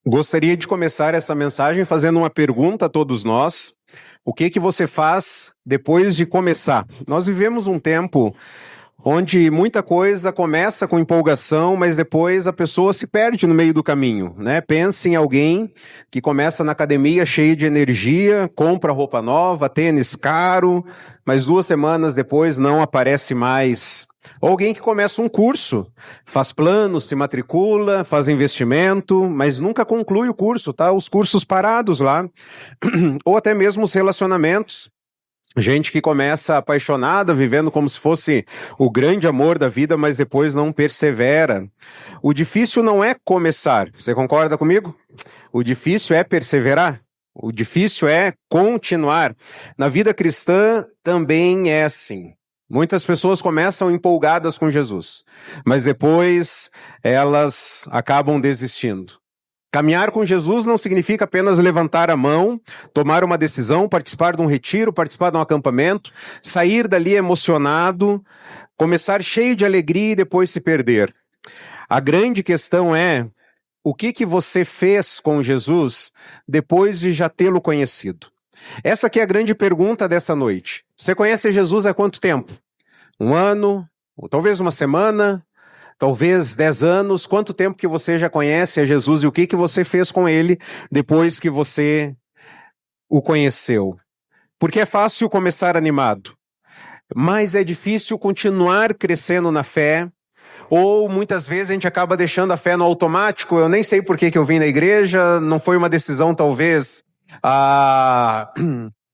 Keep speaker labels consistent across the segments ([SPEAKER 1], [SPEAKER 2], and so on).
[SPEAKER 1] Gostaria de começar essa mensagem fazendo uma pergunta a todos nós. O que você faz depois de começar? Nós vivemos um tempo onde muita coisa começa com empolgação, mas depois a pessoa se perde no meio do caminho, né? Pense em alguém que começa na academia cheio de energia, compra roupa nova, tênis caro, mas 2 semanas depois não aparece mais. Ou alguém que começa um curso, faz planos, se matricula, faz investimento, mas nunca conclui o curso, tá? Os cursos parados lá. Ou até mesmo os relacionamentos. Gente que começa apaixonada, vivendo como se fosse o grande amor da vida, mas depois não persevera. O difícil não é começar, você concorda comigo? O difícil é perseverar. O difícil é continuar. Na vida cristã também é assim. Muitas pessoas começam empolgadas com Jesus, mas depois elas acabam desistindo. Caminhar com Jesus não significa apenas levantar a mão, tomar uma decisão, participar de um retiro, participar de um acampamento, sair dali emocionado, começar cheio de alegria e depois se perder. A grande questão é o que você fez com Jesus depois de já tê-lo conhecido. Essa aqui é a grande pergunta dessa noite. Você conhece Jesus há quanto tempo? 1 ano? Ou talvez 1 semana? Talvez 10 anos, quanto tempo que você já conhece a Jesus e o que você fez com ele depois que você o conheceu? Porque é fácil começar animado, mas é difícil continuar crescendo na fé, ou muitas vezes a gente acaba deixando a fé no automático. Eu nem sei por que eu vim na igreja, não foi uma decisão talvez,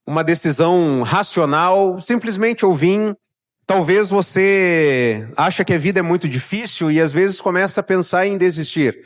[SPEAKER 1] uma decisão racional, simplesmente eu vim. Talvez você acha que a vida é muito difícil e às vezes começa a pensar em desistir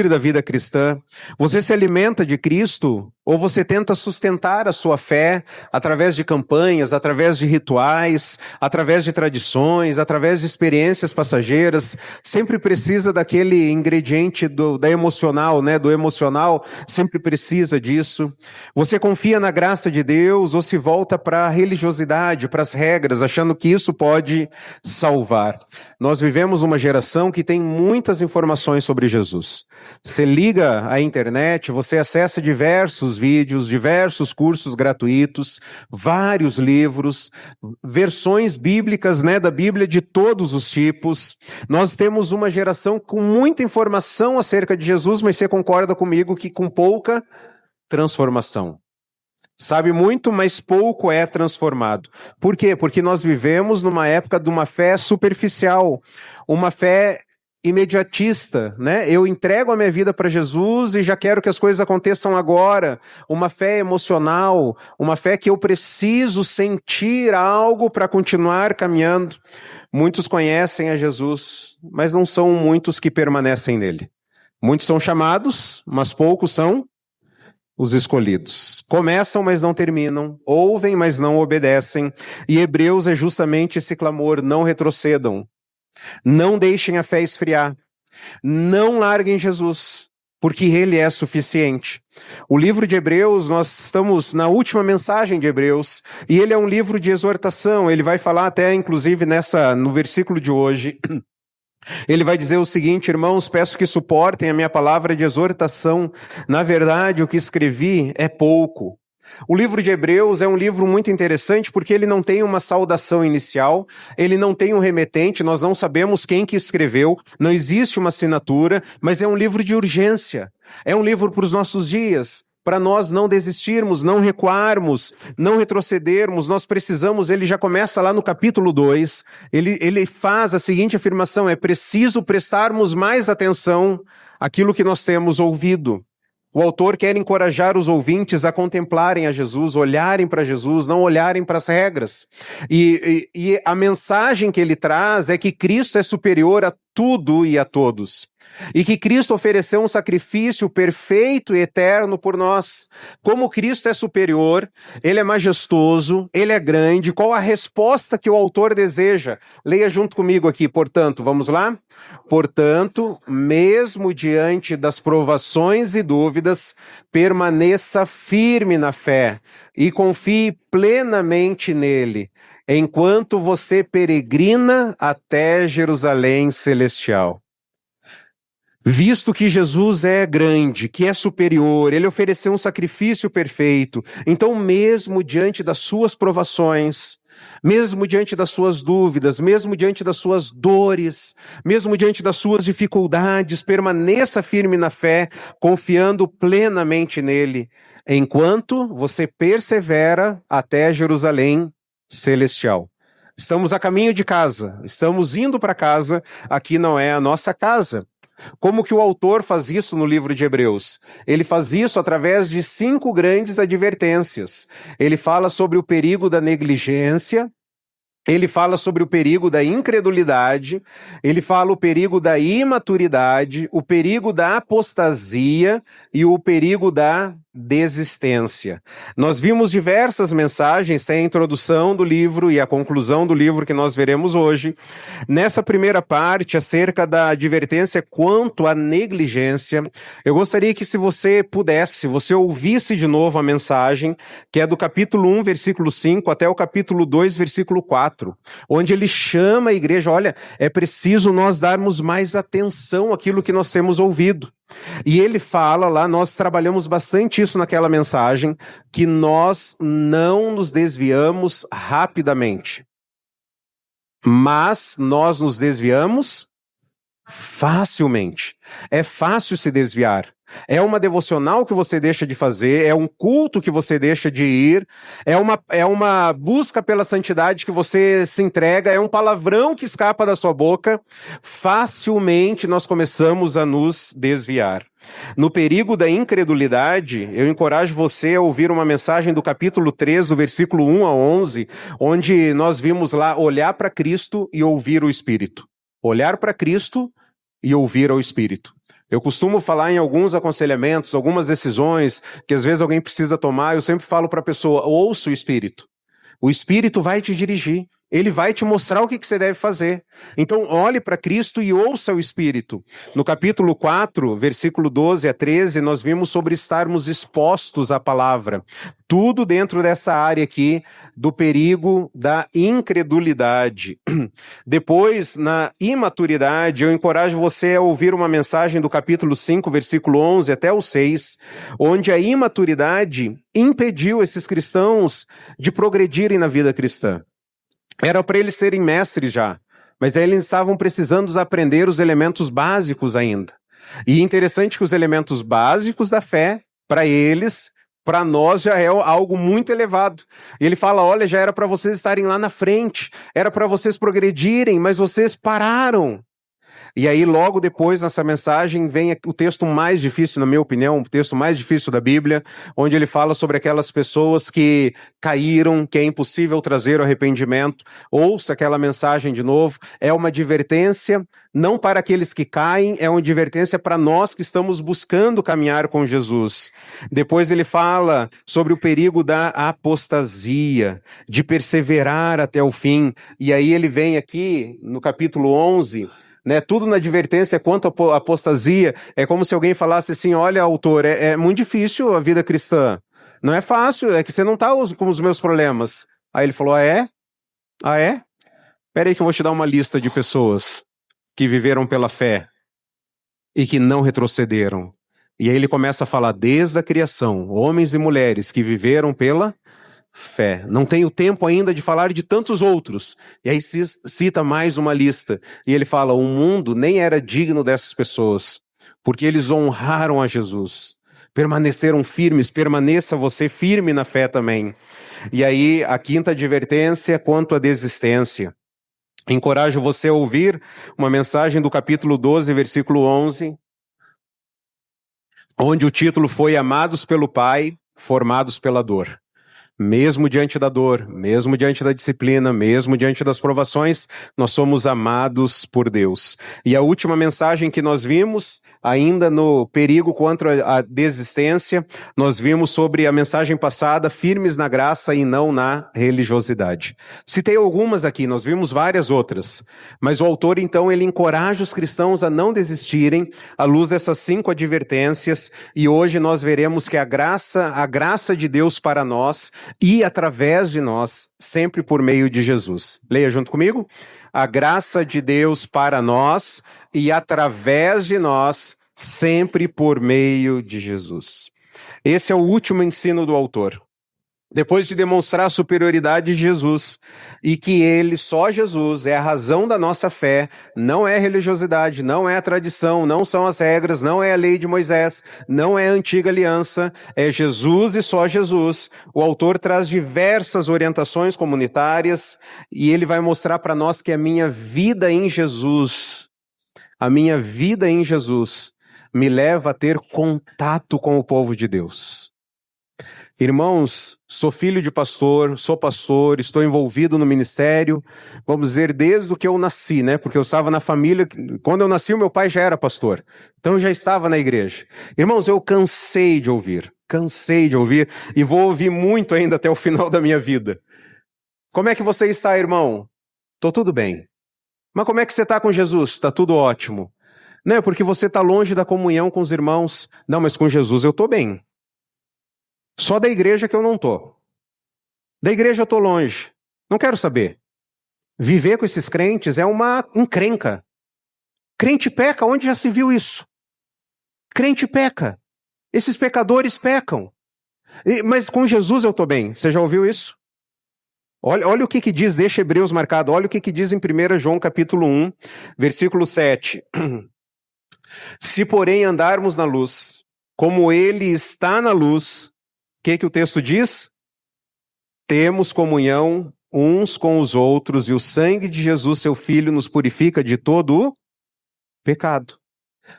[SPEAKER 1] da vida cristã. Você se alimenta de Cristo ou você tenta sustentar a sua fé através de campanhas, através de rituais, através de tradições, através de experiências passageiras? Sempre precisa daquele ingrediente da emocional, né? Do emocional, sempre precisa disso. Você confia na graça de Deus ou se volta para a religiosidade, para as regras, achando que isso pode salvar? Nós vivemos uma geração que tem muitas informações sobre Jesus. Você liga à internet, você acessa diversos vídeos, diversos cursos gratuitos, vários livros, versões bíblicas, né, da Bíblia de todos os tipos. Nós temos uma geração com muita informação acerca de Jesus, mas você concorda comigo que com pouca transformação. Sabe muito, mas pouco é transformado. Por quê? Porque nós vivemos numa época de uma fé superficial, uma fé imediatista, né? Eu entrego a minha vida para Jesus e já quero que as coisas aconteçam agora. Uma fé emocional, uma fé que eu preciso sentir algo para continuar caminhando. Muitos conhecem a Jesus, mas não são muitos que permanecem nele. Muitos são chamados, mas poucos são os escolhidos. Começam, mas não terminam. Ouvem, mas não obedecem. E Hebreus é justamente esse clamor: não retrocedam. Não deixem a fé esfriar. Não larguem Jesus, porque Ele é suficiente. O livro de Hebreus, nós estamos na última mensagem de Hebreus, e ele é um livro de exortação. Ele vai falar até, inclusive, no versículo de hoje. Ele vai dizer o seguinte: irmãos, peço que suportem a minha palavra de exortação. Na verdade, o que escrevi é pouco. O livro de Hebreus é um livro muito interessante porque ele não tem uma saudação inicial, ele não tem um remetente, nós não sabemos quem que escreveu, não existe uma assinatura, mas é um livro de urgência. É um livro para os nossos dias. Para nós não desistirmos, não recuarmos, não retrocedermos, nós precisamos, ele já começa lá no capítulo 2, ele faz a seguinte afirmação: é preciso prestarmos mais atenção àquilo que nós temos ouvido. O autor quer encorajar os ouvintes a contemplarem a Jesus, olharem para Jesus, não olharem para as regras. E a mensagem que ele traz é que Cristo é superior a tudo e a todos. E que Cristo ofereceu um sacrifício perfeito e eterno por nós. Como Cristo é superior, Ele é majestoso, Ele é grande, qual a resposta que o autor deseja? Leia junto comigo aqui, portanto, vamos lá? Portanto, mesmo diante das provações e dúvidas, permaneça firme na fé e confie plenamente nele, enquanto você peregrina até Jerusalém celestial. Visto que Jesus é grande, que é superior, ele ofereceu um sacrifício perfeito, então mesmo diante das suas provações, mesmo diante das suas dúvidas, mesmo diante das suas dores, mesmo diante das suas dificuldades, permaneça firme na fé, confiando plenamente nele, enquanto você persevera até Jerusalém celestial. Estamos a caminho de casa, estamos indo para casa, aqui não é a nossa casa. Como que o autor faz isso no livro de Hebreus? Ele faz isso através de 5 grandes advertências. Ele fala sobre o perigo da negligência, ele fala sobre o perigo da incredulidade, ele fala o perigo da imaturidade, o perigo da apostasia e o perigo da desistência. Nós vimos diversas mensagens, tem a introdução do livro e a conclusão do livro que nós veremos hoje. Nessa primeira parte, acerca da advertência quanto à negligência, eu gostaria que se você pudesse, você ouvisse de novo a mensagem, que é do capítulo 1, versículo 5, até o capítulo 2, versículo 4, onde ele chama a igreja, olha, é preciso nós darmos mais atenção àquilo que nós temos ouvido. E ele fala lá, nós trabalhamos bastante isso naquela mensagem, que nós não nos desviamos rapidamente, mas nós nos desviamos facilmente. É fácil se desviar. É uma devocional que você deixa de fazer, é um culto que você deixa de ir, é uma busca pela santidade que você se entrega, é um palavrão que escapa da sua boca. Facilmente nós começamos a nos desviar. No perigo da incredulidade, eu encorajo você a ouvir uma mensagem do capítulo 3, do versículo 1 a 11, onde nós vimos lá olhar para Cristo e ouvir o Espírito. Olhar para Cristo e ouvir ao Espírito. Eu costumo falar em alguns aconselhamentos, algumas decisões que às vezes alguém precisa tomar, eu sempre falo para a pessoa, ouça o Espírito. O Espírito vai te dirigir. Ele vai te mostrar o que você deve fazer. Então, olhe para Cristo e ouça o Espírito. No capítulo 4, versículo 12 a 13, nós vimos sobre estarmos expostos à palavra. Tudo dentro dessa área aqui do perigo da incredulidade. Depois, na imaturidade, eu encorajo você a ouvir uma mensagem do capítulo 5, versículo 11 até o 6, onde a imaturidade impediu esses cristãos de progredirem na vida cristã. Era para eles serem mestres já, mas aí eles estavam precisando aprender os elementos básicos ainda. E interessante que os elementos básicos da fé, para eles, para nós já é algo muito elevado. E ele fala, olha, já era para vocês estarem lá na frente, era para vocês progredirem, mas vocês pararam. E aí logo depois nessa mensagem vem o texto mais difícil, na minha opinião, o texto mais difícil da Bíblia, onde ele fala sobre aquelas pessoas que caíram, que é impossível trazer o arrependimento. Ouça aquela mensagem de novo, é uma advertência não para aqueles que caem, é uma advertência para nós que estamos buscando caminhar com Jesus. Depois ele fala sobre o perigo da apostasia, de perseverar até o fim. E aí ele vem aqui no capítulo 11... tudo na advertência quanto à apostasia, é como se alguém falasse assim, olha, autor, é muito difícil a vida cristã, não é fácil, é que você não está com os meus problemas. Aí ele falou, ah é? Ah é? Pera aí que eu vou te dar uma lista de pessoas que viveram pela fé e que não retrocederam. E aí ele começa a falar desde a criação, homens e mulheres que viveram pela fé. Não tenho tempo ainda de falar de tantos outros. E aí cita mais uma lista. E ele fala, o mundo nem era digno dessas pessoas, porque eles honraram a Jesus. Permaneceram firmes, permaneça você firme na fé também. E aí a quinta advertência quanto à desistência. Encorajo você a ouvir uma mensagem do capítulo 12, versículo 11, onde o título foi Amados pelo Pai, Formados pela Dor. Mesmo diante da dor, mesmo diante da disciplina, mesmo diante das provações, nós somos amados por Deus. E a última mensagem que nós vimos, ainda no perigo contra a desistência, nós vimos sobre a mensagem passada, firmes na graça e não na religiosidade. Citei algumas aqui, nós vimos várias outras, mas o autor então ele encoraja os cristãos a não desistirem à luz dessas 5 advertências, e hoje nós veremos que a graça de Deus para nós e através de nós, sempre por meio de Jesus. Leia junto comigo. A graça de Deus para nós e através de nós, sempre por meio de Jesus. Esse é o último ensino do autor. Depois de demonstrar a superioridade de Jesus e que ele, só Jesus, é a razão da nossa fé, não é religiosidade, não é a tradição, não são as regras, não é a lei de Moisés, não é a antiga aliança, é Jesus e só Jesus. O autor traz diversas orientações comunitárias e ele vai mostrar para nós que a minha vida em Jesus me leva a ter contato com o povo de Deus. Irmãos, sou filho de pastor, sou pastor, estou envolvido no ministério, vamos dizer, desde que eu nasci, né? Porque eu estava na família, quando eu nasci, o meu pai já era pastor, então eu já estava na igreja. Irmãos, eu cansei de ouvir, e vou ouvir muito ainda até o final da minha vida. Como é que você está, irmão? Estou tudo bem. Mas como é que você está com Jesus? Está tudo ótimo. Não é porque você está longe da comunhão com os irmãos. Não, mas com Jesus eu estou bem. Só da igreja que eu não tô. Da igreja eu tô longe. Não quero saber. Viver com esses crentes é uma encrenca. Crente peca, onde já se viu isso? Crente peca. Esses pecadores pecam. Mas com Jesus eu tô bem. Você já ouviu isso? Olha o que diz, deixa Hebreus marcado. Olha o que diz em 1 João capítulo 1, versículo 7. Se porém andarmos na luz, como ele está na luz, o que o texto diz? Temos comunhão uns com os outros e o sangue de Jesus, seu Filho, nos purifica de todo o pecado.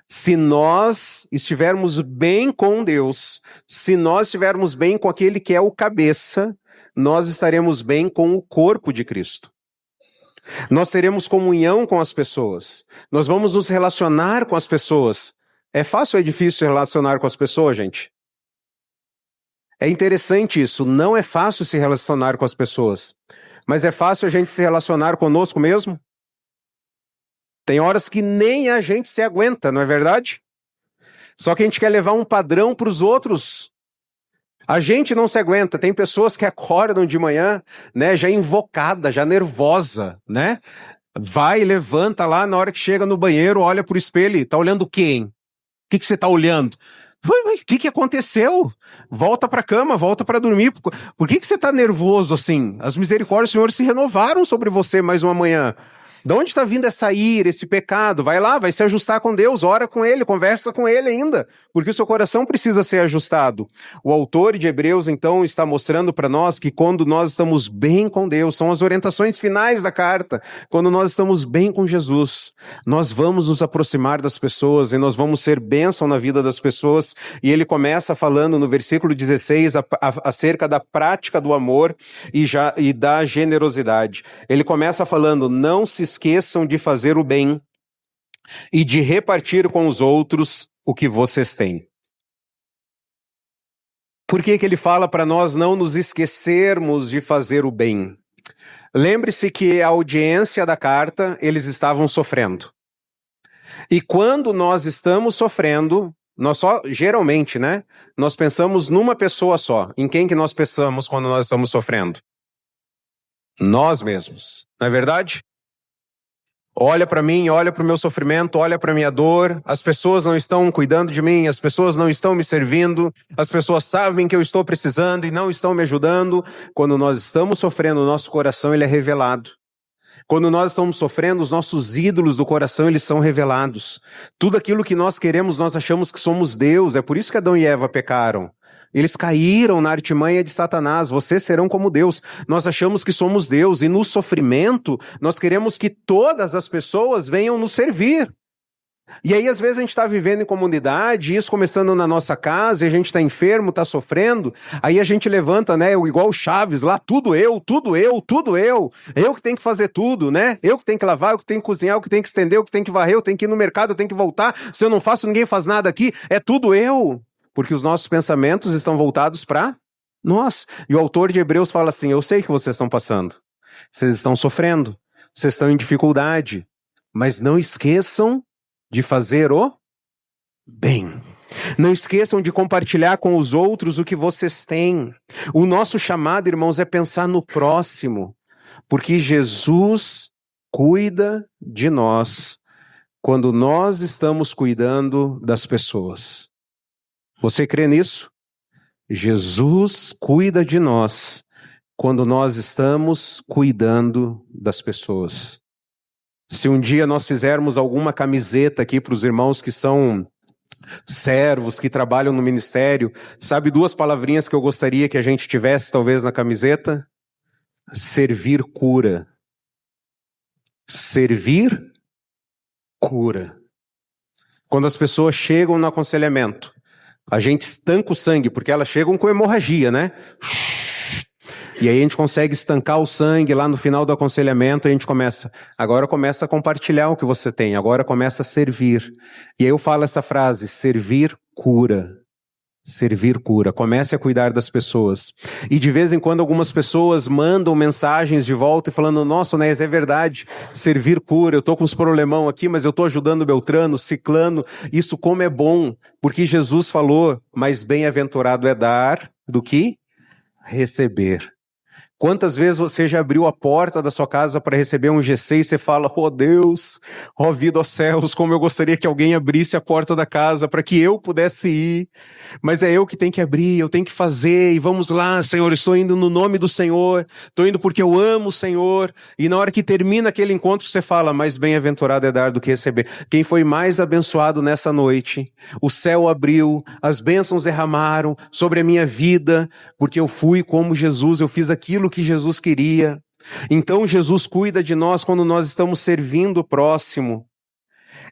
[SPEAKER 1] Se nós estivermos bem com Deus, se nós estivermos bem com aquele que é o cabeça, nós estaremos bem com o corpo de Cristo. Nós teremos comunhão com as pessoas. Nós vamos nos relacionar com as pessoas. É fácil ou é difícil relacionar com as pessoas, gente? É interessante isso, não é fácil se relacionar com as pessoas, mas é fácil a gente se relacionar conosco mesmo? Tem horas que nem a gente se aguenta, não é verdade? Só que a gente quer levar um padrão para os outros. A gente não se aguenta, tem pessoas que acordam de manhã, né, já invocada, já nervosa, né? Vai, levanta lá, na hora que chega no banheiro, olha pro espelho e tá olhando quem? O que você tá olhando? O que aconteceu? Volta para a cama, volta para dormir. Por que você está nervoso assim? As misericórdias do Senhor se renovaram sobre você mais uma manhã. De onde está vindo essa ira, esse pecado? Vai lá, vai se ajustar com Deus, ora com Ele, conversa com Ele ainda, porque o seu coração precisa ser ajustado. O autor de Hebreus, então, está mostrando para nós que quando nós estamos bem com Deus, são as orientações finais da carta, quando nós estamos bem com Jesus, nós vamos nos aproximar das pessoas e nós vamos ser bênção na vida das pessoas. E ele começa falando no versículo 16 acerca da prática do amor e da generosidade. Ele começa falando, não se esqueçam de fazer o bem e de repartir com os outros o que vocês têm. Por que ele fala para nós não nos esquecermos de fazer o bem? Lembre-se que a audiência da carta, eles estavam sofrendo. E quando nós estamos sofrendo, geralmente, né? Nós pensamos numa pessoa só. Em quem que nós pensamos quando nós estamos sofrendo? Nós mesmos. Não é verdade? Olha para mim, olha para o meu sofrimento, olha para a minha dor. As pessoas não estão cuidando de mim, as pessoas não estão me servindo, as pessoas sabem que eu estou precisando e não estão me ajudando. Quando nós estamos sofrendo, o nosso coração ele é revelado. Quando nós estamos sofrendo, os nossos ídolos do coração, eles são revelados. Tudo aquilo que nós queremos, nós achamos que somos Deus. É por isso que Adão e Eva pecaram. Eles caíram na artimanha de Satanás. Vocês serão como Deus. Nós achamos que somos Deus. E no sofrimento, nós queremos que todas as pessoas venham nos servir. E aí, às vezes, a gente está vivendo em comunidade, isso começando na nossa casa, e a gente está enfermo, está sofrendo, aí a gente levanta, né, igual o Chaves lá, tudo eu, eu que tenho que fazer tudo, né, eu que tenho que lavar, eu que tenho que cozinhar, eu que tenho que estender, eu que tenho que varrer, eu tenho que ir no mercado, eu tenho que voltar, se eu não faço, ninguém faz nada aqui, é tudo eu, porque os nossos pensamentos estão voltados para nós. E o autor de Hebreus fala assim, eu sei o que vocês estão passando, vocês estão sofrendo, vocês estão em dificuldade, mas não esqueçam de fazer o bem. Não esqueçam de compartilhar com os outros o que vocês têm. O nosso chamado, irmãos, é pensar no próximo, porque Jesus cuida de nós quando nós estamos cuidando das pessoas. Você crê nisso? Jesus cuida de nós quando nós estamos cuidando das pessoas. Se um dia nós fizermos alguma camiseta aqui para os irmãos que são servos, que trabalham no ministério, sabe 2 palavrinhas que eu gostaria que a gente tivesse talvez na camiseta? Servir cura. Servir cura. Quando as pessoas chegam no aconselhamento, a gente estanca o sangue, porque elas chegam com hemorragia, né? E aí a gente consegue estancar o sangue lá no final do aconselhamento, e a gente agora começa a compartilhar o que você tem, agora começa a servir. E aí eu falo essa frase, servir cura. Servir cura. Comece a cuidar das pessoas. E de vez em quando algumas pessoas mandam mensagens de volta e falando, nossa, Onés, é verdade, servir cura, eu tô com uns problemão aqui, mas eu tô ajudando Beltrano, Ciclano, isso como é bom, porque Jesus falou, mais bem-aventurado é dar do que receber. Quantas vezes você já abriu a porta da sua casa para receber um G6 e você fala, oh Deus, oh vida, oh céus, como eu gostaria que alguém abrisse a porta da casa para que eu pudesse ir, mas é eu que tenho que abrir, eu tenho que fazer, e vamos lá, Senhor, estou indo no nome do Senhor, estou indo porque eu amo o Senhor, e na hora que termina aquele encontro você fala, mais bem-aventurado é dar do que receber. Quem foi mais abençoado nessa noite? O céu abriu, as bênçãos derramaram sobre a minha vida, porque eu fui como Jesus, eu fiz aquilo que Jesus queria. Então Jesus cuida de nós quando nós estamos servindo o próximo.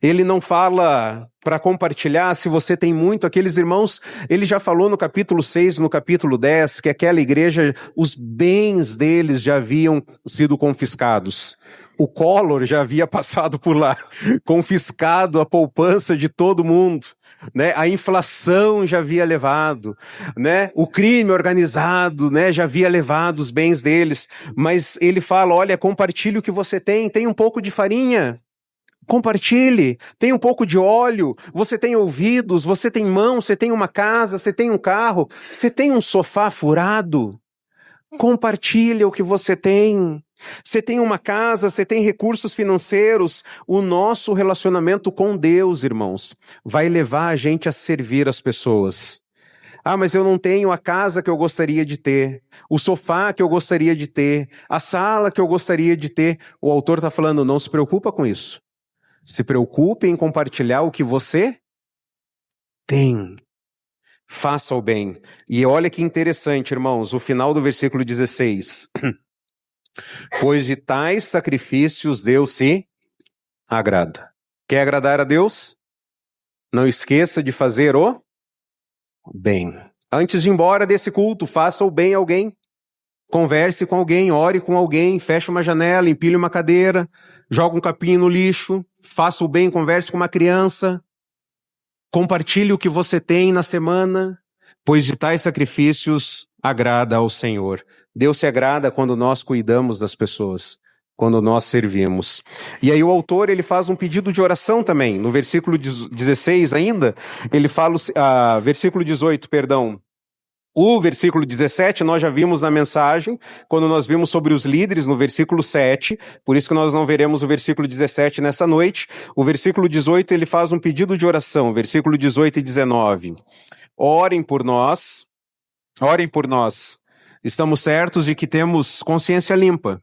[SPEAKER 1] Ele não fala para compartilhar se você tem muito. Aqueles irmãos, ele já falou no capítulo 6, no capítulo 10, que aquela igreja, os bens deles já haviam sido confiscados. O Collor já havia passado por lá, confiscado a poupança de todo mundo. Né? A inflação já havia levado, né? O crime organizado, né? Já havia levado os bens deles, mas ele fala, olha, compartilhe o que você tem um pouco de farinha, compartilhe, tem um pouco de óleo, você tem ouvidos, você tem mãos, você tem uma casa, você tem um carro, você tem um sofá furado, compartilhe o que você tem. Você tem uma casa, você tem recursos financeiros. O nosso relacionamento com Deus, irmãos, vai levar a gente a servir as pessoas. Ah, mas eu não tenho a casa que eu gostaria de ter, o sofá que eu gostaria de ter, a sala que eu gostaria de ter. O autor está falando, não se preocupa com isso. Se preocupe em compartilhar o que você tem. Faça o bem. E olha que interessante, irmãos, o final do versículo 16. Pois de tais sacrifícios Deus se agrada. Quer agradar a Deus? Não esqueça de fazer o bem. Antes de ir embora desse culto, faça o bem a alguém. Converse com alguém, ore com alguém, feche uma janela, empilhe uma cadeira, joga um capinho no lixo, faça o bem, converse com uma criança. Compartilhe o que você tem na semana, pois de tais sacrifícios agrada ao Senhor. Deus se agrada quando nós cuidamos das pessoas, quando nós servimos. E aí o autor, ele faz um pedido de oração também. No versículo 16 ainda, ele fala, versículo 18, perdão. O versículo 17 nós já vimos na mensagem, quando nós vimos sobre os líderes no versículo 7, por isso que nós não veremos o versículo 17 nessa noite. O versículo 18 ele faz um pedido de oração, versículo 18 e 19. Orem por nós, estamos certos de que temos consciência limpa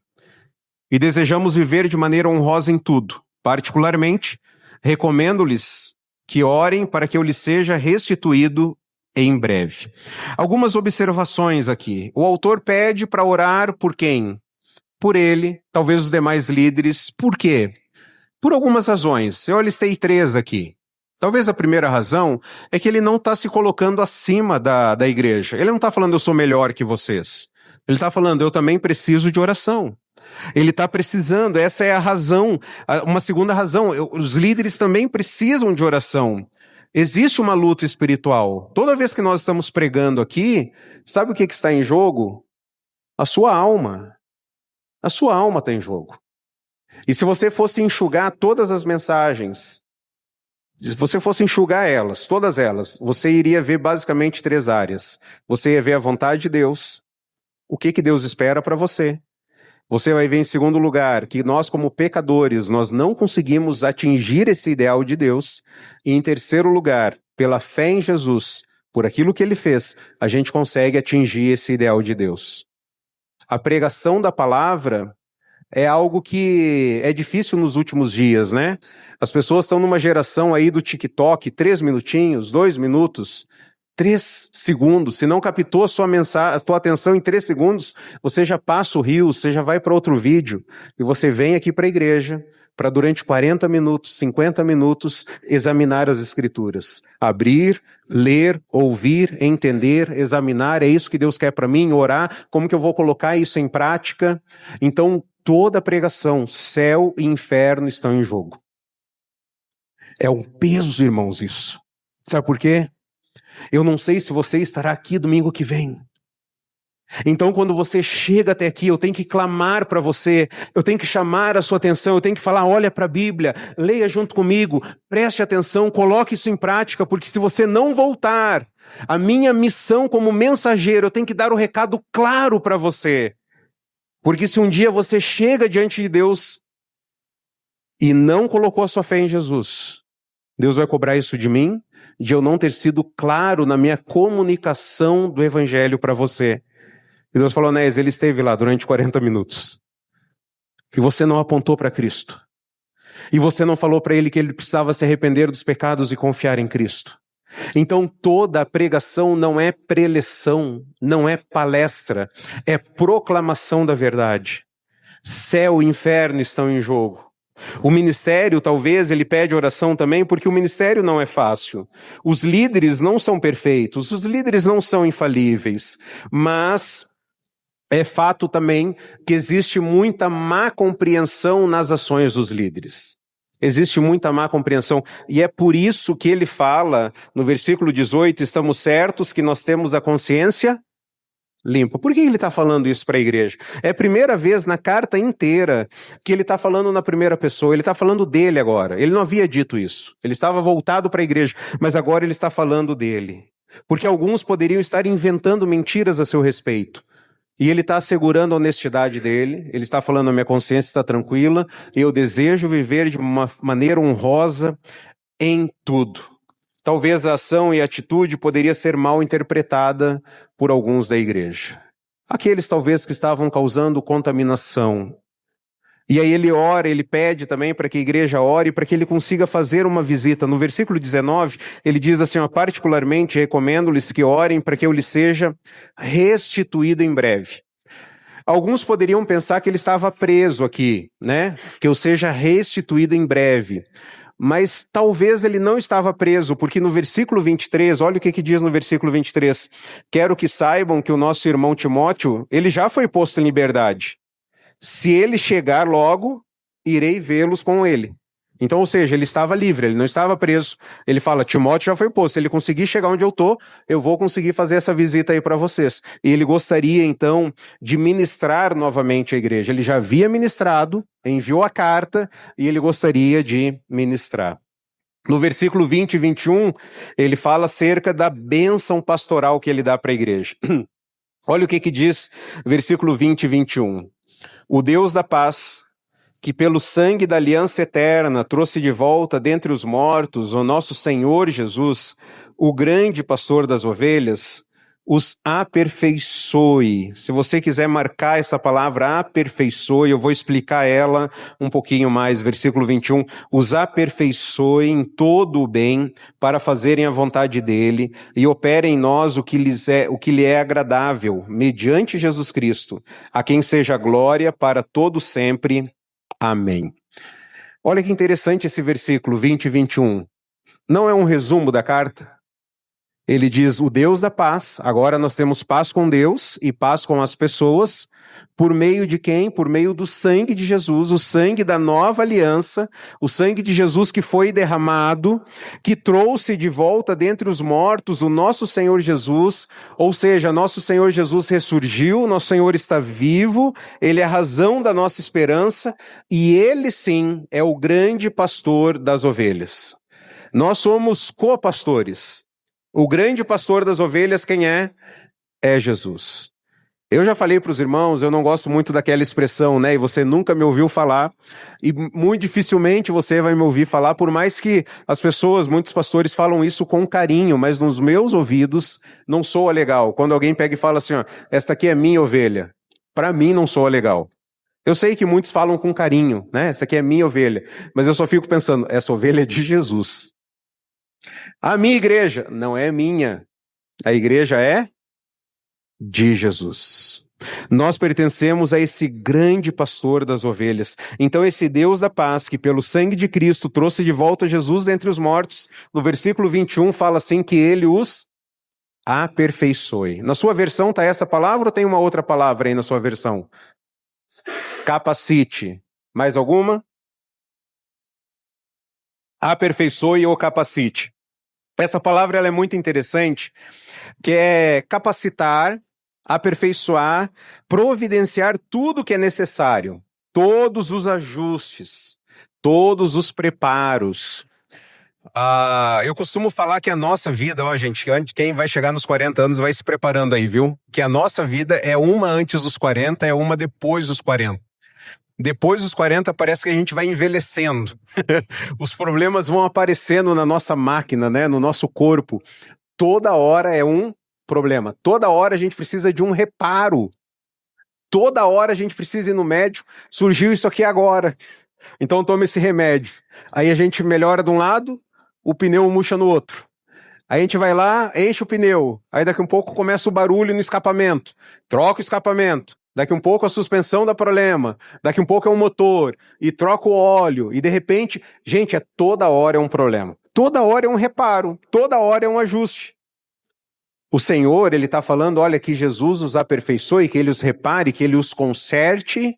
[SPEAKER 1] e desejamos viver de maneira honrosa em tudo. Particularmente, recomendo-lhes que orem para que eu lhes seja restituído em breve. Algumas observações aqui. O autor pede para orar por quem? Por ele, talvez os demais líderes. Por quê? Por algumas razões. Eu listei 3 aqui. Talvez a primeira razão é que ele não está se colocando acima da igreja. Ele não está falando eu sou melhor que vocês. Ele está falando eu também preciso de oração. Ele está precisando, essa é a razão. Uma segunda razão, os líderes também precisam de oração. Existe uma luta espiritual. Toda vez que nós estamos pregando aqui, sabe o que está em jogo? A sua alma. A sua alma está em jogo. E se você fosse enxugar todas as mensagens Se você fosse enxugar elas, todas elas, você iria ver basicamente 3 áreas. Você ia ver a vontade de Deus, o que Deus espera para você. Você vai ver em segundo lugar que nós como pecadores, nós não conseguimos atingir esse ideal de Deus. E em terceiro lugar, pela fé em Jesus, por aquilo que ele fez, a gente consegue atingir esse ideal de Deus. A pregação da palavra é algo que é difícil nos últimos dias, né? As pessoas estão numa geração aí do TikTok, 3 minutinhos, 2 minutos, 3 segundos. Se não captou a sua mensagem, a tua atenção em 3 segundos, você já passa o rio, você já vai para outro vídeo. E você vem aqui para a igreja para durante 40 minutos, 50 minutos, examinar as Escrituras. Abrir, ler, ouvir, entender, examinar. É isso que Deus quer para mim, orar. Como que eu vou colocar isso em prática? Então, toda pregação, céu e inferno estão em jogo. É um peso, irmãos, isso. Sabe por quê? Eu não sei se você estará aqui domingo que vem. Então, quando você chega até aqui, eu tenho que clamar para você, eu tenho que chamar a sua atenção, eu tenho que falar, olha para a Bíblia, leia junto comigo, preste atenção, coloque isso em prática, porque se você não voltar, a minha missão como mensageiro, eu tenho que dar o recado claro para você. Porque se um dia você chega diante de Deus e não colocou a sua fé em Jesus, Deus vai cobrar isso de mim, de eu não ter sido claro na minha comunicação do Evangelho para você. E Deus falou, Néis, ele esteve lá durante 40 minutos. E você não apontou para Cristo. E você não falou para ele que ele precisava se arrepender dos pecados e confiar em Cristo. Então toda a pregação não é preleção, não é palestra, é proclamação da verdade. Céu e inferno estão em jogo. O ministério, talvez, ele pede oração também, porque o ministério não é fácil. Os líderes não são perfeitos, os líderes não são infalíveis, mas é fato também que existe muita má compreensão nas ações dos líderes. Existe muita má compreensão, e é por isso que ele fala, no versículo 18, estamos certos que nós temos a consciência limpa. Por que ele está falando isso para a igreja? É a primeira vez na carta inteira que ele está falando na primeira pessoa, ele está falando dele agora. Ele não havia dito isso, ele estava voltado para a igreja, mas agora ele está falando dele. Porque alguns poderiam estar inventando mentiras a seu respeito. E ele está assegurando a honestidade dele, ele está falando, a minha consciência está tranquila, eu desejo viver de uma maneira honrosa em tudo. Talvez a ação e a atitude poderia ser mal interpretada por alguns da igreja. Aqueles talvez que estavam causando contaminação. E aí ele ora, ele pede também para que a igreja ore, para que ele consiga fazer uma visita. No versículo 19, ele diz assim, particularmente recomendo-lhes que orem para que eu lhes seja restituído em breve. Alguns poderiam pensar que ele estava preso aqui, né? Que eu seja restituído em breve. Mas talvez ele não estava preso, porque no versículo 23, olha o que diz no versículo 23. Quero que saibam que o nosso irmão Timóteo, ele já foi posto em liberdade. Se ele chegar logo, irei vê-los com ele. Então, ou seja, ele estava livre, ele não estava preso. Ele fala, Timóteo já foi posto, se ele conseguir chegar onde eu estou, eu vou conseguir fazer essa visita aí para vocês. E ele gostaria, então, de ministrar novamente a igreja. Ele já havia ministrado, enviou a carta, e ele gostaria de ministrar. No versículo 20 e 21, ele fala acerca da bênção pastoral que ele dá para a igreja. Olha o que diz versículo 20 e 21. O Deus da paz, que pelo sangue da aliança eterna trouxe de volta dentre os mortos o nosso Senhor Jesus, o grande pastor das ovelhas, os aperfeiçoe. Se você quiser marcar essa palavra aperfeiçoe, eu vou explicar ela um pouquinho mais. Versículo 21, os aperfeiçoe em todo o bem para fazerem a vontade dele e operem em nós o que lhe é agradável, mediante Jesus Cristo, a quem seja glória para todo sempre. Amém. Olha que interessante esse versículo 20 e 21. Não é um resumo da carta? Ele diz, o Deus da paz, agora nós temos paz com Deus e paz com as pessoas, por meio de quem? Por meio do sangue de Jesus, o sangue da nova aliança, o sangue de Jesus que foi derramado, que trouxe de volta dentre os mortos o nosso Senhor Jesus, ou seja, nosso Senhor Jesus ressurgiu, nosso Senhor está vivo, ele é a razão da nossa esperança, e ele sim é o grande pastor das ovelhas. Nós somos co-pastores. O grande pastor das ovelhas, quem é? É Jesus. Eu já falei para os irmãos, eu não gosto muito daquela expressão, né? E você nunca me ouviu falar, e muito dificilmente você vai me ouvir falar, por mais que as pessoas, muitos pastores falam isso com carinho, mas nos meus ouvidos não soa legal. Quando alguém pega e fala assim, ó, esta aqui é minha ovelha, para mim não soa legal. Eu sei que muitos falam com carinho, né? Essa aqui é minha ovelha, mas eu só fico pensando, essa ovelha é de Jesus. A minha igreja não é minha, a igreja é de Jesus. Nós pertencemos a esse grande pastor das ovelhas. Então esse Deus da paz, que pelo sangue de Cristo trouxe de volta Jesus dentre os mortos, no versículo 21 fala assim que ele os aperfeiçoe. Na sua versão está essa palavra ou tem uma outra palavra aí na sua versão? Capacite. Mais alguma? Aperfeiçoe ou capacite. Essa palavra ela é muito interessante, que é capacitar, aperfeiçoar, providenciar tudo que é necessário, todos os ajustes, todos os preparos. Eu costumo falar que a nossa vida, ó gente, quem vai chegar nos 40 anos vai se preparando aí, viu? Que a nossa vida é uma antes dos 40, é uma depois dos 40. Depois dos 40 parece que a gente vai envelhecendo. Os problemas vão aparecendo na nossa máquina, né? No nosso corpo. Toda hora é um problema. Toda hora a gente precisa de um reparo. Toda hora a gente precisa ir no médico. Surgiu isso aqui agora. Então toma esse remédio. Aí a gente melhora de um lado, o pneu murcha no outro. Aí a gente vai lá, enche o pneu. Aí daqui um pouco começa o barulho no escapamento. Troca o escapamento. Daqui um pouco a suspensão dá problema. Daqui um pouco é um motor. E troca o óleo. E de repente, gente, toda hora é um problema. Toda hora é um reparo. Toda hora é um ajuste. O Senhor, Ele está falando, olha, que Jesus os aperfeiçoe, que Ele os repare, que Ele os conserte,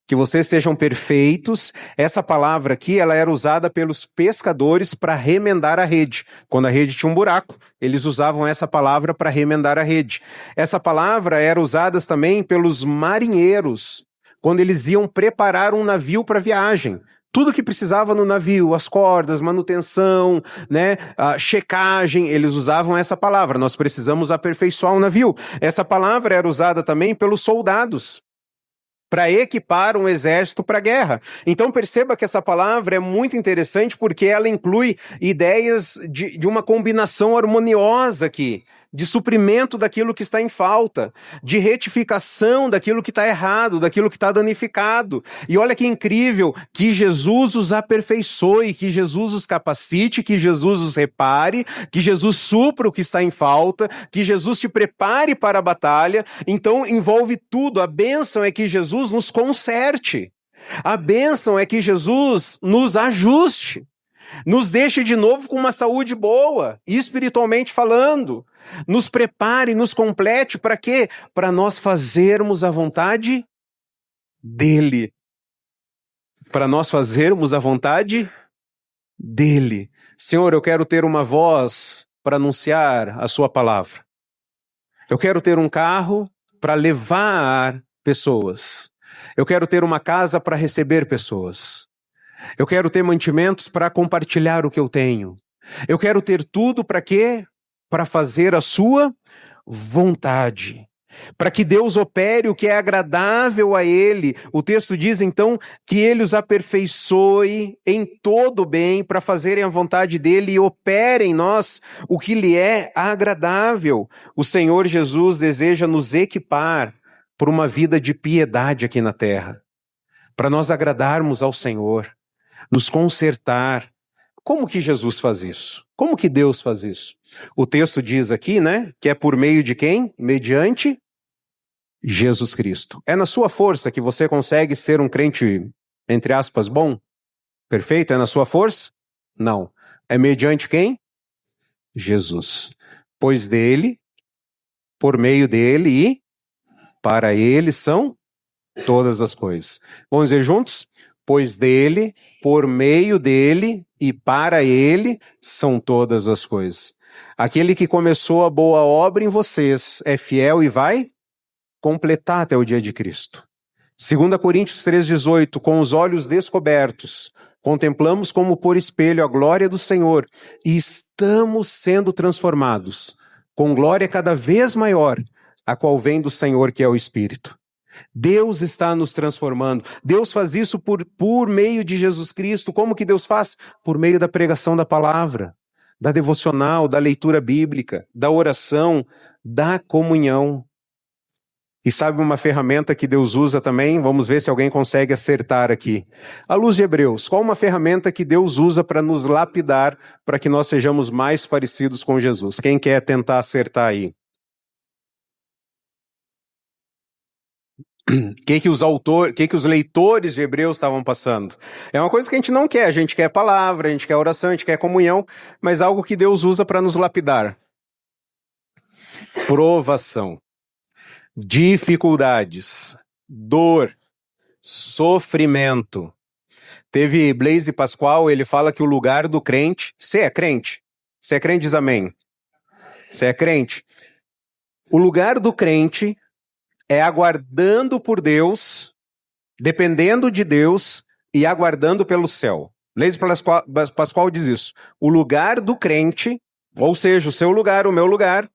[SPEAKER 1] que vocês sejam perfeitos. Essa palavra aqui, ela era usada pelos pescadores para remendar a rede. Quando a rede tinha um buraco, eles usavam essa palavra para remendar a rede. Essa palavra era usada também pelos marinheiros, quando eles iam preparar um navio para viagem. Tudo que precisava no navio, as cordas, manutenção, né, a checagem, eles usavam essa palavra. Nós precisamos aperfeiçoar o navio. Essa palavra era usada também pelos soldados, para equipar um exército para a guerra. Então perceba que essa palavra é muito interessante porque ela inclui ideias de uma combinação harmoniosa aqui, de suprimento daquilo que está em falta, de retificação daquilo que está errado, daquilo que está danificado. E olha que incrível, que Jesus os aperfeiçoe, que Jesus os capacite, que Jesus os repare, que Jesus supra o que está em falta, que Jesus te prepare para a batalha. Então envolve tudo. A bênção é que Jesus nos conserte. A bênção é que Jesus nos ajuste. Nos deixe de novo com uma saúde boa, espiritualmente falando. Nos prepare, nos complete, para quê? Para nós fazermos a vontade dEle. Para nós fazermos a vontade dEle. Senhor, eu quero ter uma voz para anunciar a sua palavra. Eu quero ter um carro para levar pessoas. Eu quero ter uma casa para receber pessoas. Eu quero ter mantimentos para compartilhar o que eu tenho. Eu quero ter tudo para quê? Para fazer a sua vontade. Para que Deus opere o que é agradável a Ele. O texto diz então que Ele os aperfeiçoe em todo o bem para fazerem a vontade dEle e opere em nós o que lhe é agradável. O Senhor Jesus deseja nos equipar por uma vida de piedade aqui na terra. Para nós agradarmos ao Senhor. Nos consertar. Como que Jesus faz isso? Como que Deus faz isso? O texto diz aqui, né, que é por meio de quem? Mediante Jesus Cristo. É na sua força que você consegue ser um crente, entre aspas, bom? Perfeito? É na sua força? Não. É mediante quem? Jesus. Pois dele, por meio dele e para ele são todas as coisas. Vamos dizer juntos? Pois dele, por meio dele e para ele são todas as coisas. Aquele que começou a boa obra em vocês é fiel e vai completar até o dia de Cristo. 2 Coríntios 3,18, com os olhos descobertos, Contemplamos como por espelho a glória do Senhor e estamos sendo transformados com glória cada vez maior, a qual vem do Senhor, que é o Espírito. Deus está nos transformando. Deus faz isso por meio de Jesus Cristo. Como que Deus faz? Por meio da pregação da palavra, da devocional, da leitura bíblica, da oração, da comunhão. E sabe uma ferramenta que Deus usa também? Vamos ver se alguém consegue acertar aqui. À luz de Hebreus, qual uma ferramenta que Deus usa para nos lapidar, para que nós sejamos mais parecidos com Jesus? Quem quer tentar acertar aí? O que os leitores de Hebreus estavam passando? É uma coisa que a gente não quer. A gente quer palavra, a gente quer oração, a gente quer comunhão, mas algo que Deus usa para nos lapidar. Provação, dificuldades, dor, sofrimento. Teve Blaise Pascoal, ele fala que o lugar do crente... Você é crente? Você é crente, diz amém. Você é crente? O lugar do crente é aguardando por Deus, dependendo de Deus e aguardando pelo céu. Blaise Pascoal diz isso. O lugar do crente, ou seja, o seu lugar, o meu lugar,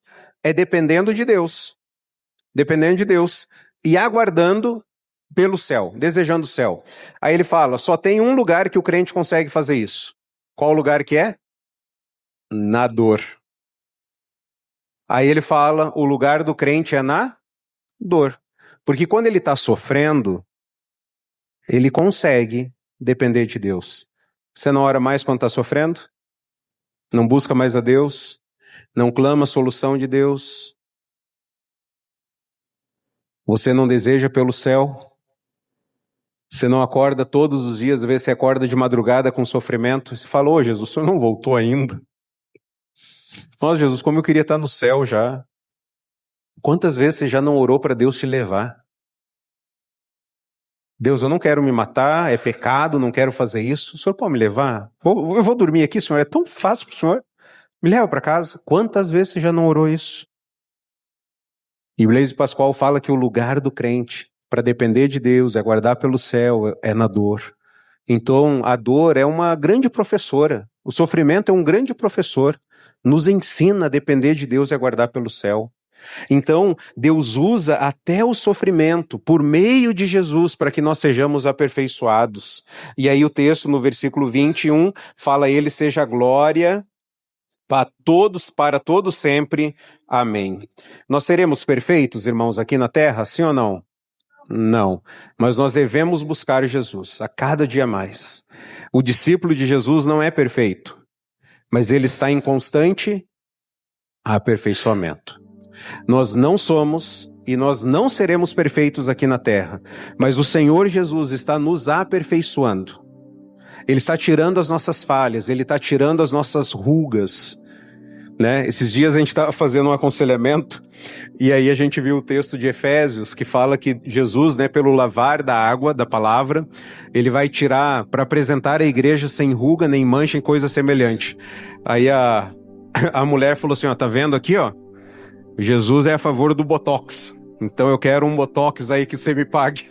[SPEAKER 1] é dependendo de Deus. Dependendo de Deus e aguardando pelo céu, desejando o céu. Aí ele fala, só tem um lugar que o crente consegue fazer isso. Qual lugar que é? Na dor. Aí ele fala, o lugar do crente é na dor. Porque quando ele está sofrendo, ele consegue depender de Deus. Você não ora mais quando está sofrendo? Não busca mais a Deus? Não clama a solução de Deus? Você não deseja pelo céu? Você não acorda todos os dias, às vezes você acorda de madrugada com sofrimento, e você fala, ô Jesus, o Senhor não voltou ainda? Nossa, Jesus, como eu queria estar no céu já. Quantas vezes você já não orou para Deus te levar? Deus, eu não quero me matar, é pecado, não quero fazer isso. O Senhor pode me levar? Eu vou dormir aqui, Senhor, é tão fácil para o Senhor. Me leva para casa. Quantas vezes você já não orou isso? E Blaise Pascoal fala que o lugar do crente, para depender de Deus, é aguardar pelo céu, é na dor. Então, a dor é uma grande professora. O sofrimento é um grande professor. Nos ensina a depender de Deus e aguardar pelo céu. Então, Deus usa até o sofrimento por meio de Jesus para que nós sejamos aperfeiçoados. E aí o texto no versículo 21 fala, ele seja glória para todos sempre. Amém. Nós seremos perfeitos, irmãos, aqui na terra, sim ou não? Não, mas nós devemos buscar Jesus a cada dia mais. O discípulo de Jesus não é perfeito, mas ele está em constante aperfeiçoamento. Nós não somos e nós não seremos perfeitos aqui na terra, mas o Senhor Jesus está nos aperfeiçoando. Ele está tirando as nossas falhas, ele está tirando as nossas rugas, né? Esses dias a gente estava fazendo um aconselhamento e aí a gente viu o texto de Efésios que fala que Jesus, né, pelo lavar da água, da palavra, ele vai tirar para apresentar a igreja sem ruga, nem mancha, em coisa semelhante. Aí a mulher falou assim, ó, tá vendo aqui, ó? Jesus é a favor do Botox. Então eu quero um Botox aí que você me pague.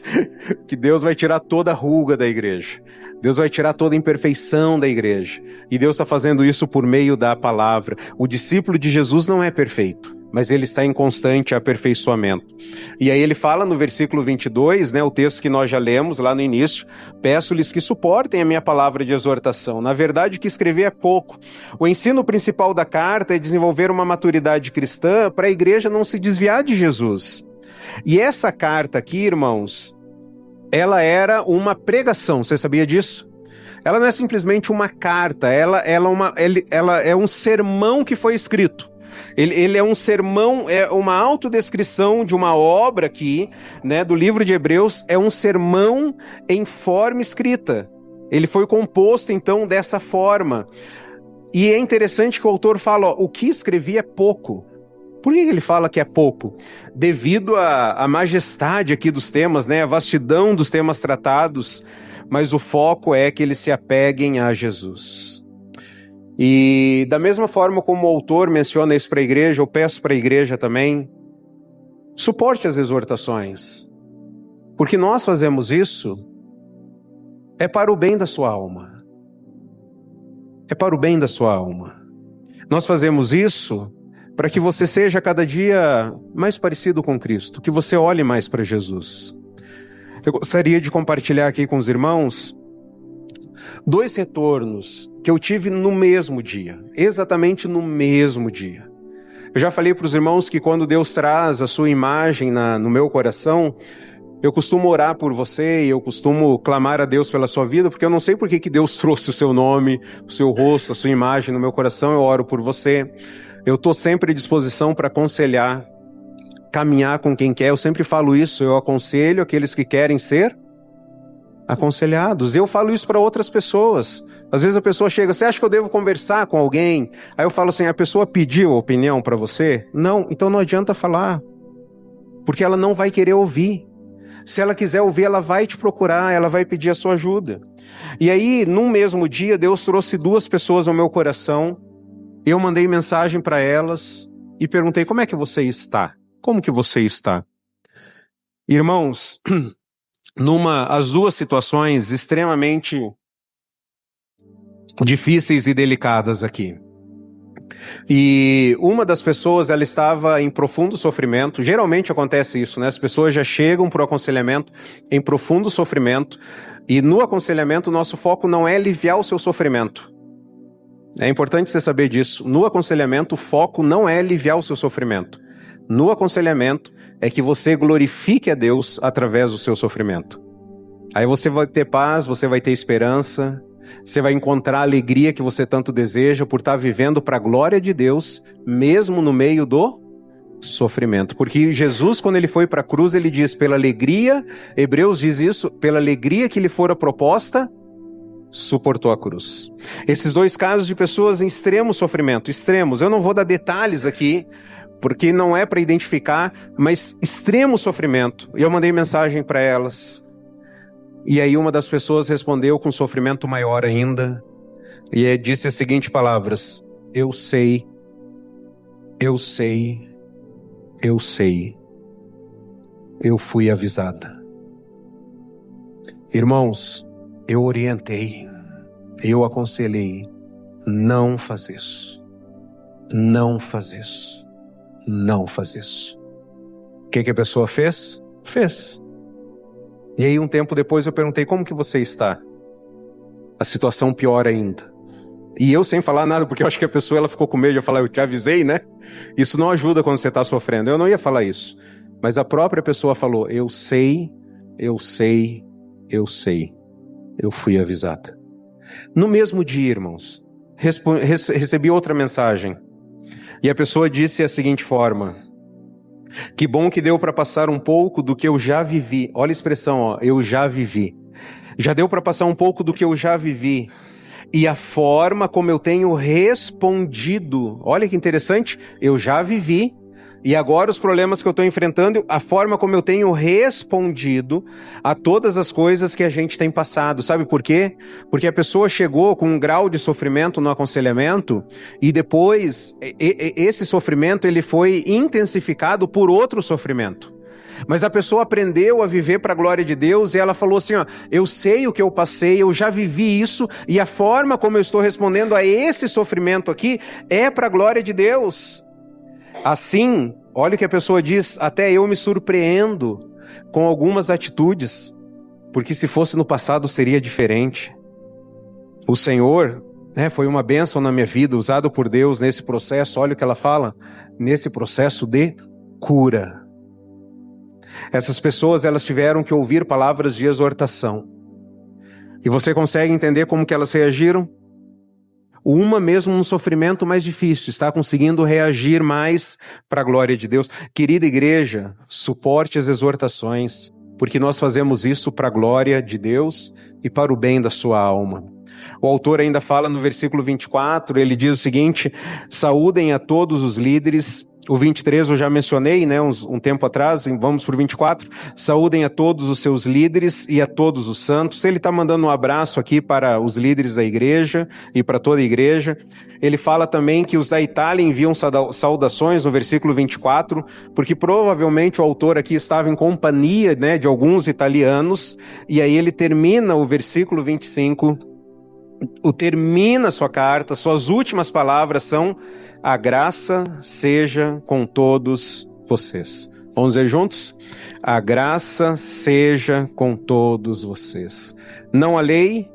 [SPEAKER 1] Que Deus vai tirar toda a ruga da igreja. Deus vai tirar toda a imperfeição da igreja. E Deus está fazendo isso por meio da palavra. O discípulo de Jesus não é perfeito, mas ele está em constante aperfeiçoamento. E aí ele fala no versículo 22, né, o texto que nós já lemos lá no início, peço-lhes que suportem a minha palavra de exortação. Na verdade, o que escrevi é pouco. O ensino principal da carta é desenvolver uma maturidade cristã para a igreja não se desviar de Jesus. E essa carta aqui, irmãos, ela era uma pregação, você sabia disso? Ela não é simplesmente uma carta, ela é um sermão que foi escrito. Ele é um sermão, é uma autodescrição de uma obra aqui, né, do livro de Hebreus, é um sermão em forma escrita. Ele foi composto, então, dessa forma. E é interessante que o autor fala, ó, o que escrevi é pouco. Por que ele fala que é pouco? Devido à majestade aqui dos temas, né, a vastidão dos temas tratados, mas o foco é que eles se apeguem a Jesus. E da mesma forma como o autor menciona isso para a igreja, eu peço para a igreja também, suporte as exortações. Porque nós fazemos isso, é para o bem da sua alma. é para o bem da sua alma. Nós fazemos isso para que você seja cada dia mais parecido com Cristo, que você olhe mais para Jesus. Eu gostaria de compartilhar aqui com os irmãos 2 retornos que eu tive no mesmo dia, exatamente no mesmo dia. Eu já falei para os irmãos que quando Deus traz a sua imagem no meu coração, eu costumo orar por você e eu costumo clamar a Deus pela sua vida, porque eu não sei por que Deus trouxe o seu nome, o seu rosto, a sua imagem no meu coração. Eu oro por você. Eu estou sempre à disposição para aconselhar, caminhar com quem quer. Eu sempre falo isso, eu aconselho aqueles que querem ser aconselhados. Eu falo isso para outras pessoas. Às vezes a pessoa chega, você acha que eu devo conversar com alguém? Aí eu falo assim, a pessoa pediu opinião para você? Não, então não adianta falar, porque ela não vai querer ouvir. Se ela quiser ouvir, ela vai te procurar, ela vai pedir a sua ajuda. E aí, num mesmo dia, Deus trouxe 2 pessoas ao meu coração. Eu mandei mensagem para elas e perguntei, como é que você está? Como que você está? Irmãos, as 2 situações extremamente difíceis e delicadas aqui. E uma das pessoas, ela estava em profundo sofrimento. Geralmente acontece isso, né? As pessoas já chegam para o aconselhamento em profundo sofrimento. E no aconselhamento, nosso foco não é aliviar o seu sofrimento. É importante você saber disso. No aconselhamento, o foco não é aliviar o seu sofrimento. No aconselhamento, é que você glorifique a Deus através do seu sofrimento. Aí você vai ter paz, você vai ter esperança, você vai encontrar a alegria que você tanto deseja por estar vivendo para a glória de Deus, mesmo no meio do sofrimento. Porque Jesus, quando ele foi para a cruz, ele diz, pela alegria, Hebreus diz isso, pela alegria que lhe fora proposta, suportou a cruz. Esses 2 casos de pessoas em extremo sofrimento, extremos, eu não vou dar detalhes aqui, porque não é para identificar, mas extremo sofrimento. E eu mandei mensagem para elas. E aí uma das pessoas respondeu com sofrimento maior ainda, e disse as seguintes palavras, eu sei, eu fui avisada. Irmãos, eu orientei, eu aconselhei, não faz isso, não faz isso, não faz isso. O que a pessoa fez? Fez. E aí um tempo depois eu perguntei, como que você está? A situação pior ainda. E eu sem falar nada, porque eu acho que a pessoa ela ficou com medo de eu falar, eu te avisei, né? Isso não ajuda quando você está sofrendo. Eu não ia falar isso. Mas a própria pessoa falou, eu sei, eu fui avisada. No mesmo dia, irmãos, recebi outra mensagem. E a pessoa disse a seguinte forma, que bom que deu para passar um pouco do que eu já vivi. Olha a expressão, ó, eu já vivi. Já deu para passar um pouco do que eu já vivi. E a forma como eu tenho respondido. Olha que interessante, eu já vivi. E agora os problemas que eu estou enfrentando, a forma como eu tenho respondido a todas as coisas que a gente tem passado. Sabe por quê? Porque a pessoa chegou com um grau de sofrimento no aconselhamento e depois esse sofrimento ele foi intensificado por outro sofrimento. Mas a pessoa aprendeu a viver para a glória de Deus e ela falou assim, ó, eu sei o que eu passei, eu já vivi isso e a forma como eu estou respondendo a esse sofrimento aqui é para a glória de Deus. Assim, olha o que a pessoa diz, até eu me surpreendo com algumas atitudes, porque se fosse no passado seria diferente. O Senhor, foi uma bênção na minha vida, usado por Deus nesse processo, olha o que ela fala, nesse processo de cura. Essas pessoas, elas tiveram que ouvir palavras de exortação. E você consegue entender como que elas reagiram? Uma mesmo no sofrimento mais difícil, está conseguindo reagir mais para a glória de Deus. Querida igreja, suporte as exortações, porque nós fazemos isso para a glória de Deus e para o bem da sua alma. O autor ainda fala no versículo 24, ele diz o seguinte, saúdem a todos os líderes. O 23 eu já mencionei, um tempo atrás, vamos para o 24. Saúdem a todos os seus líderes e a todos os santos. Ele está mandando um abraço aqui para os líderes da igreja e para toda a igreja. Ele fala também que os da Itália enviam saudações no versículo 24, porque provavelmente o autor aqui estava em companhia, de alguns italianos. E aí ele termina o versículo 25 termina a sua carta, suas últimas palavras são: a graça seja com todos vocês. Vamos dizer juntos? A graça seja com todos vocês. Não a lei,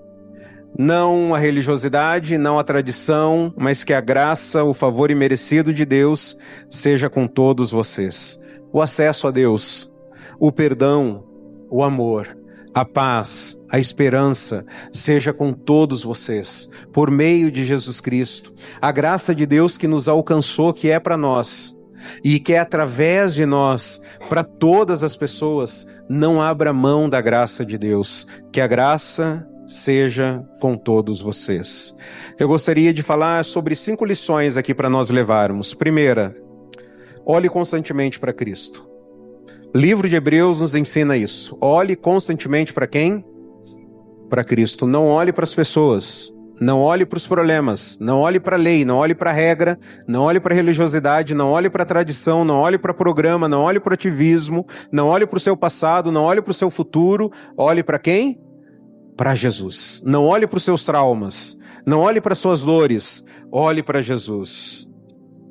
[SPEAKER 1] não a religiosidade, não a tradição, mas que a graça, o favor imerecido de Deus seja com todos vocês. O acesso a Deus, o perdão, o amor, a paz, a esperança, seja com todos vocês, por meio de Jesus Cristo. A graça de Deus que nos alcançou, que é para nós, e que é através de nós, para todas as pessoas. Não abra mão da graça de Deus. Que a graça seja com todos vocês. Eu gostaria de falar sobre 5 lições aqui para nós levarmos. Primeira, olhe constantemente para Cristo. O livro de Hebreus nos ensina isso. Olhe constantemente para quem? Para Cristo. Não olhe para as pessoas. Não olhe para os problemas. Não olhe para a lei. Não olhe para a regra. Não olhe para a religiosidade. Não olhe para a tradição. Não olhe para programa. Não olhe para o ativismo. Não olhe para o seu passado. Não olhe para o seu futuro. Olhe para quem? Para Jesus. Não olhe para os seus traumas. Não olhe para as suas dores. Olhe para Jesus.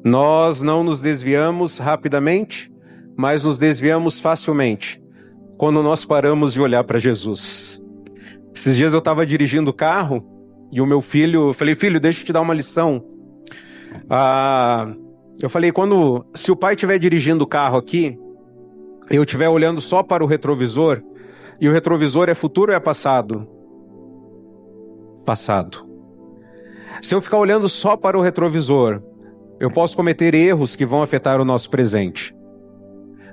[SPEAKER 1] Nós não nos desviamos rapidamente, mas nos desviamos facilmente quando nós paramos de olhar para Jesus. Esses dias eu estava dirigindo o carro e o meu filho, eu falei: filho, deixa eu te dar uma lição. Eu falei, se o pai estiver dirigindo o carro aqui, eu estiver olhando só para o retrovisor, e o retrovisor é futuro ou é passado? Passado. Se eu ficar olhando só para o retrovisor, eu posso cometer erros que vão afetar o nosso presente.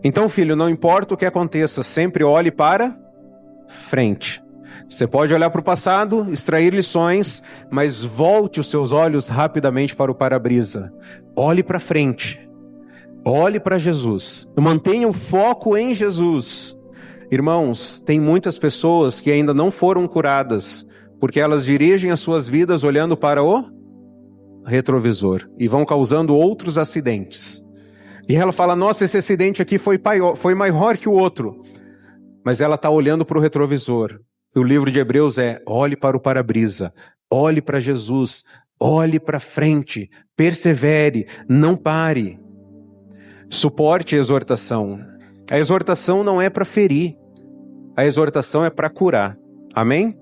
[SPEAKER 1] Então, filho, não importa o que aconteça, sempre olhe para frente. Você pode olhar para o passado, extrair lições, mas volte os seus olhos rapidamente para o para-brisa. Olhe para frente. Olhe para Jesus. Mantenha o foco em Jesus. Irmãos, tem muitas pessoas que ainda não foram curadas, porque elas dirigem as suas vidas olhando para o retrovisor e vão causando outros acidentes. E ela fala: nossa, esse acidente aqui foi maior que o outro. Mas ela está olhando para o retrovisor. O livro de Hebreus é: olhe para o para-brisa, olhe para Jesus, olhe para frente, persevere, não pare. Suporte a exortação. A exortação não é para ferir, a exortação é para curar. Amém?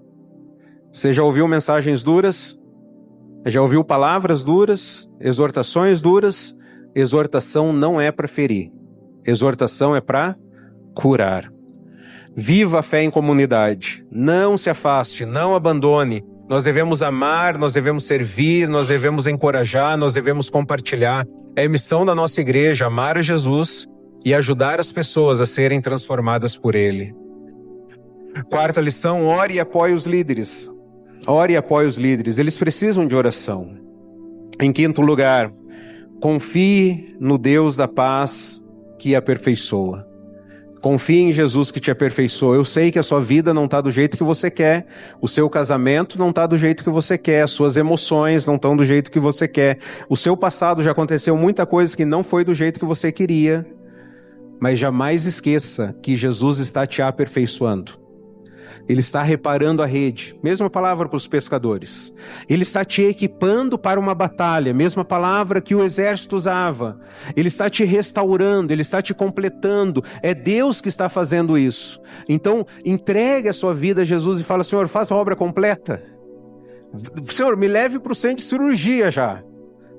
[SPEAKER 1] Você já ouviu mensagens duras? Já ouviu palavras duras? Exortações duras? Exortação não é para ferir. Exortação é para curar. Viva a fé em comunidade. Não se afaste, não abandone. Nós devemos amar, nós devemos servir, nós devemos encorajar, nós devemos compartilhar. É a missão da nossa igreja amar a Jesus e ajudar as pessoas a serem transformadas por Ele. 4ª lição, ore e apoie os líderes. Ore e apoie os líderes, eles precisam de oração. Em 5º lugar, confie no Deus da paz que aperfeiçoa. Confie em Jesus que te aperfeiçoa. Eu sei que a sua vida não está do jeito que você quer, o seu casamento não está do jeito que você quer, as suas emoções não estão do jeito que você quer, o seu passado já aconteceu muita coisa que não foi do jeito que você queria, mas jamais esqueça que Jesus está te aperfeiçoando. Ele está reparando a rede, mesma palavra para os pescadores. Ele está te equipando para uma batalha, mesma palavra que o exército usava. Ele está te restaurando, Ele está te completando. É Deus que está fazendo isso. Então, entregue a sua vida a Jesus e fala: Senhor, faça a obra completa. Senhor, me leve para o centro de cirurgia já.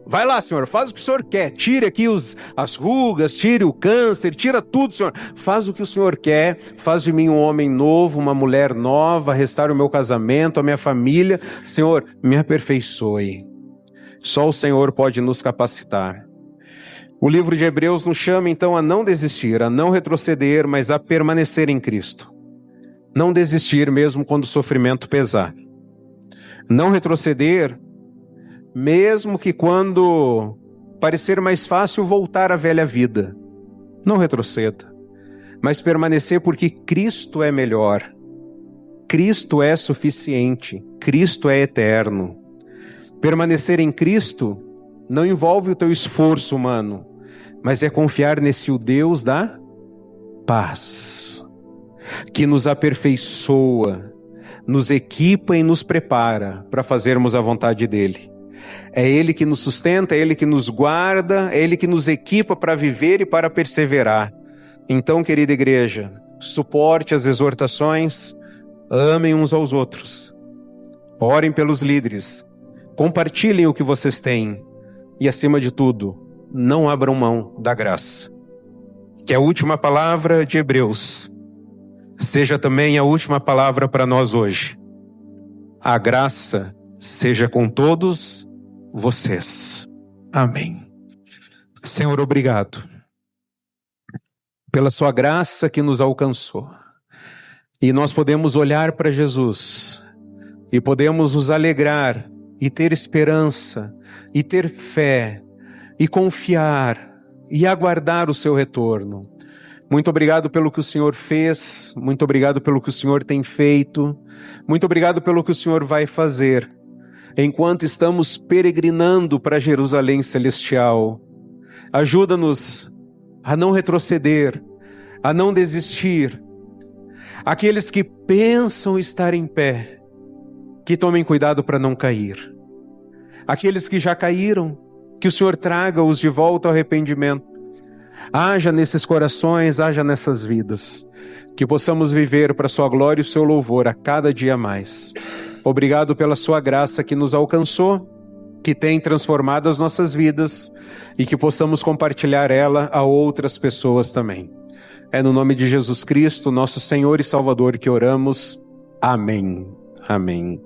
[SPEAKER 1] Vai lá, Senhor, faz o que o Senhor quer. Tire aqui as rugas, tire o câncer, tira tudo, Senhor. Faz o que o Senhor quer. Faz de mim um homem novo, uma mulher nova. Restaure o meu casamento, a minha família. Senhor, me aperfeiçoe. Só o Senhor pode nos capacitar. O livro de Hebreus nos chama então a não desistir, a não retroceder, mas a permanecer em Cristo. Não desistir mesmo quando o sofrimento pesar. Não retroceder mesmo que quando parecer mais fácil voltar à velha vida. Não retroceda, mas permanecer porque Cristo é melhor. Cristo é suficiente. Cristo é eterno. Permanecer em Cristo não envolve o teu esforço humano, mas é confiar nesse o Deus da paz, que nos aperfeiçoa, nos equipa e nos prepara para fazermos a vontade dele. É Ele que nos sustenta, é Ele que nos guarda, é Ele que nos equipa para viver e para perseverar. Então, querida igreja, suporte as exortações, amem uns aos outros, orem pelos líderes, compartilhem o que vocês têm e, acima de tudo, não abram mão da graça. Que a última palavra de Hebreus seja também a última palavra para nós hoje. A graça seja com todos vocês. Amém. Senhor, obrigado pela sua graça que nos alcançou. E nós podemos olhar para Jesus e podemos nos alegrar e ter esperança e ter fé e confiar e aguardar o seu retorno. Muito obrigado pelo que o Senhor fez, muito obrigado pelo que o Senhor tem feito, muito obrigado pelo que o Senhor vai fazer, enquanto estamos peregrinando para Jerusalém Celestial. Ajuda-nos a não retroceder, a não desistir. Aqueles que pensam estar em pé, que tomem cuidado para não cair. Aqueles que já caíram, que o Senhor traga-os de volta ao arrependimento. Haja nesses corações, haja nessas vidas, que possamos viver para a sua glória e o seu louvor a cada dia mais. Obrigado pela sua graça que nos alcançou, que tem transformado as nossas vidas e que possamos compartilhar ela a outras pessoas também. É no nome de Jesus Cristo, nosso Senhor e Salvador, que oramos. Amém. Amém.